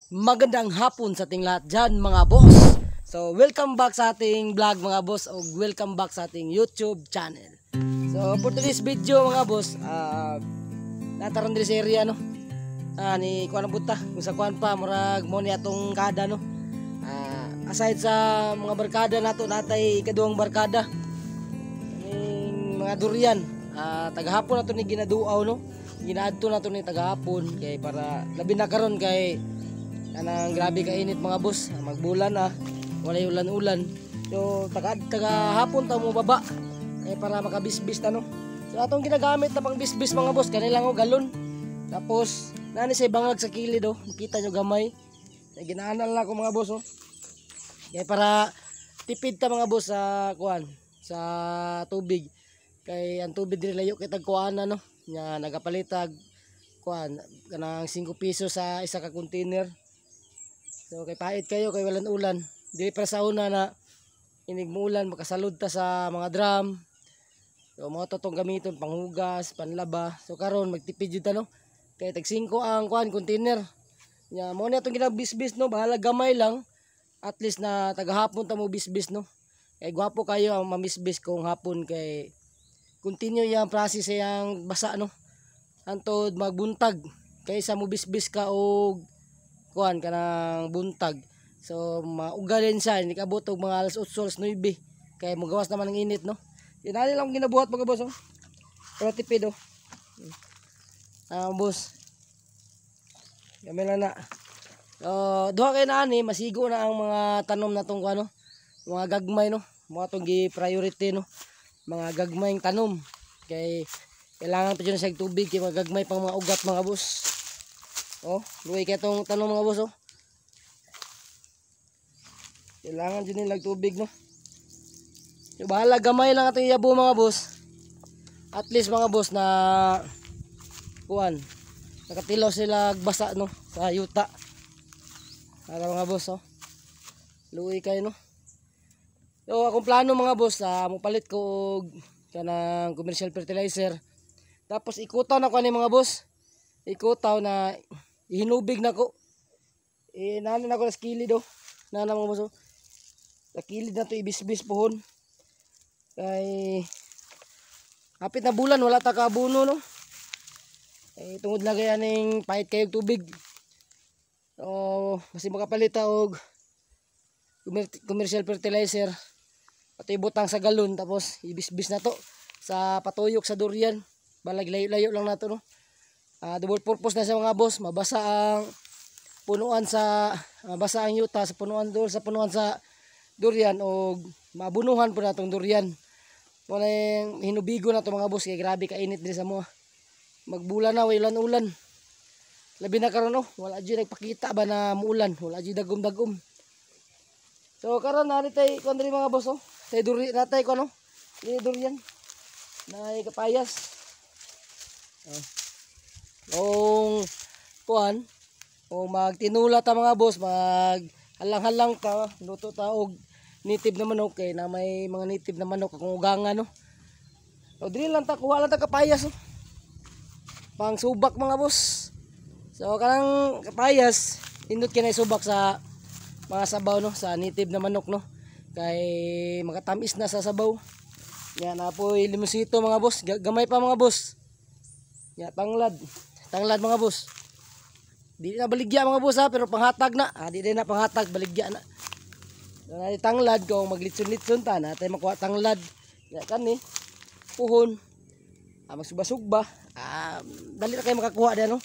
Magandang hapon sa ating lahat dyan mga boss. So welcome back sa ating vlog mga boss, o welcome back sa ating YouTube channel. So for today's video mga boss, nataron din sa area no, ni kuan buta kung sa kuan pa murag mo ni atong kada no. Aside sa mga barkada nato, natay ikaduhang barkada ning mga durian. Tagahapon nato ni ginaduaw no, ginaadto nato ni tagahapon kay para labi na karon kay kanang grabe ka init mga boss, magbulan walay ulan-ulan. So taga hapon ta mo baba kay para makabisbis ta no. So atong ginagamit na pang bisbis mga boss kanilang galon. Tapos nani say bangag sa kilid makita nyo gamay. Kay ginaanal na ko mga boss kay para tipid ta mga boss sa kuan sa tubig. Kay ang tubig diri layo kay tagkuana no. Nya nagapalitag kuan kanang 5 piso sa isa ka container. So kay pait kayo kay walang ulan. Dili para sa una na inig muulan makasalud ta sa mga drum. So mo to tong gamiton panghugas, panlaba. So karon magtipid jud ta no. Kay tag 5 ang kuan container. Nya mo ni atong ginabisbis no, bahala gamay lang. At least na tagahapon ta mo bisbis no. Kay gwapo kayo ang mamisbis kung hapon kay continue yang process yang basa no. Antod magbuntag kaysa mo bisbis ka og kuan kanang buntag. So maugalin siya ni kabot og mga alas 8 alas 9 kay magawas naman ng init no. Dinali lang ginabuhat mga boss pero tipid boss kami lang na. Duha kay na ani masigo na ang mga tanom natong kuan no, mga gagmay no, mga tong gi-priority no, mga gagmayng tanom kay kailangan pa dyan sa tubig kay mga gagmay pang mga ugat mga boss. Luwi kaya itong tanong mga boss kailangan dyan nilang tubig no. So bahala gamay lang itong iyabo mga boss. At least mga boss na kuwan nakatilaw sila basa no sa yuta para mga boss luwi kayo no. So akong plano mga boss mupalit ko og kanang commercial fertilizer. Tapos ikutaw na ko ni mga boss, ikutaw na ihinubig na ko. Nanan ako sa kilid nanan mga boss sa kilid na to ibisbis pohon. Kay hapit na bulan wala ta kabuno no. Tungod na kaya ning pahit kayo tubig. So kasi makapalit ta og commercial fertilizer. Pati butang sa galon tapos ibisbis na to sa patuyok sa durian. Balag layo-layo lang nato no. Double purpose na sa mga boss, mabasa ang punuan sa mabasa ang yuta sa punuan doon sa punuan sa durian o mabunuhan po natong durian. Wala yung hinubigo na to mga boss kay grabe ka init din sa mo. Magbulan na ulan-ulan. Labi na karon wala jud nagpakita ba na muulan, wala jud dagom-dagom. So karon nari tay kon diri mga boss tay duri natay ko ni durian. Nay kapayas. Kuan magtinula ta mga boss, mag halang-halang ta, luto ta og native na manok kay na may mga native na manok akong ugangan no. O dili lang ta kuha lang ta kapayas pang subak mga boss. So kanang kapayas indot kinay subak sa mga sabaw no, sa native na manok no, kay makatamis na sa sabaw. Yan apoy limusito mga boss, gamay pa mga boss. Ya tanglad mga boss. Di na baligya mga boss pero panghatag na. Di na panghatag, baligya na. So na tanglad kung maglitson-litson ta natay makuha tanglad. Ya kani puhon. Magsugba-sugba. Dali na kayo makakuha diyan no.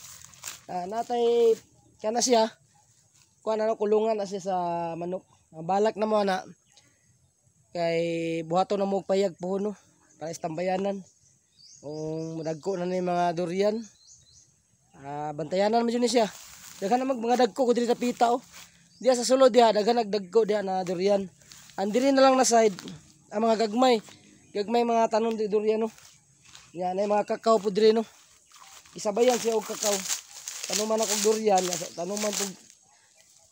Natay kana siya. Kuha na kulungan na siya sa manok. Balak na mo na kay buhaton na mo payag puhon no para istambayanan. Kung madagko na ni mga durian, bantayanan mo dyan siya. Daghan na mga dagko ko dito sa pita diya sa sulod diya, daghan nagdagko diya na durian. Andiri na lang na side ang mga gagmay mga tanom di durian no. Yan ay mga kakao po diri no. Isabayan siya og kakao. Tanuman ako durian, tanuman po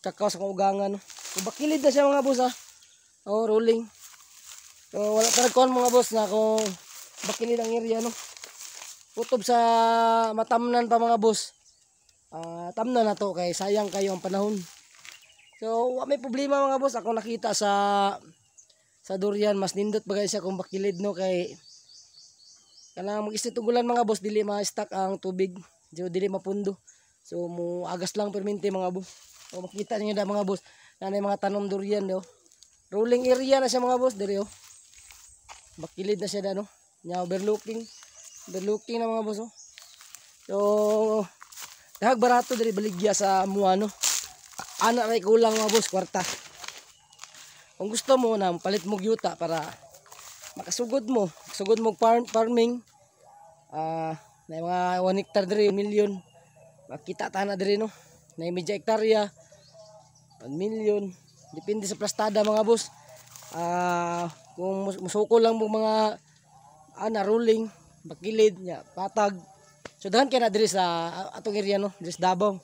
kakao sa kaugangan no. So bakilid na siya mga boss rolling. So wala talaga kon mga boss na kung bakilid ang area no. Kutob sa matamnan pa mga boss. tamna na to kay sayang kayo ang panahon. So may problema mga boss, ako nakita sa durian mas nindot bagay siya kung bakilid no, kay kanang mag-istit ugulan mga boss dili ma-stack ang tubig, so dili mapundo. So mo agas lang permente mga boss. So makita niyo da mga boss, nanay mga tanom durian do. Rolling area na siya mga boss diri oh. Bakilid na siya da no. Nya overlooking na mga boss oh. So dahag barato diri baligya sa Muano. Ana ray kulang mga boss kwarta. Kung gusto mo na palit mo yuta para makasugod mo farming, na mga 1 hectare diri 1 million. Makita ta na diri no. Na medya hektarya 1 million. Depende sa plastada mga boss. Kung musukol lang mo mga rolling, bakilid nya patag. So daghan kay na diri sa atong area no, diri sa Davao.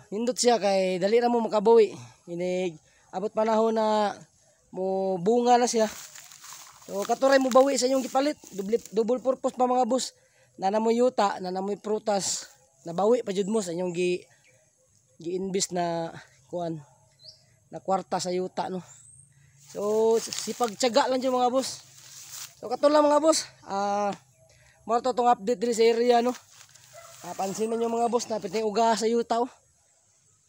Nindot siya kay dali ra mo makabuhi. Inig abot panahon na mo bunga na siya. So katuray mo bawi sa inyong gipalit, double purpose pa mga boss. Nanamoy yuta, nanamoy prutas, nabawi pa jud mo sa inyong gi-invest na kuan na kwarta sa yuta no. So sipag tiyaga lang jud mga boss. So katulang mga boss, mo to tong update diri sa area no. Pansin man yung mga boss na piting uga sa yuta oh.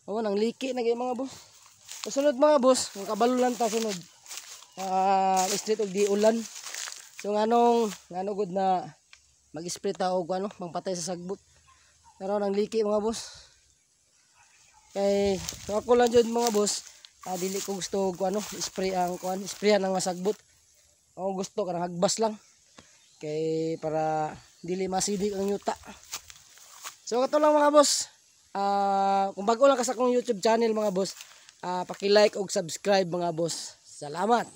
Oh, nang liki na gyud mga boss. Sunod mga boss, kung kabalo lang ta sunod. Street og di ulan. So nganong good na mag-spray ta og ano, mangpatay sa sagbot. Pero nang liki mga boss. Kay so ako lang jud mga boss, dili ko gusto og ano, sprayan ang sagbot. Ako gusto kanang hagbas lang. Kay para dili masidik ang yuta. So kato lang mga boss. Kung bago lang ka sa akong YouTube channel mga boss, paki-like og subscribe mga boss. Salamat.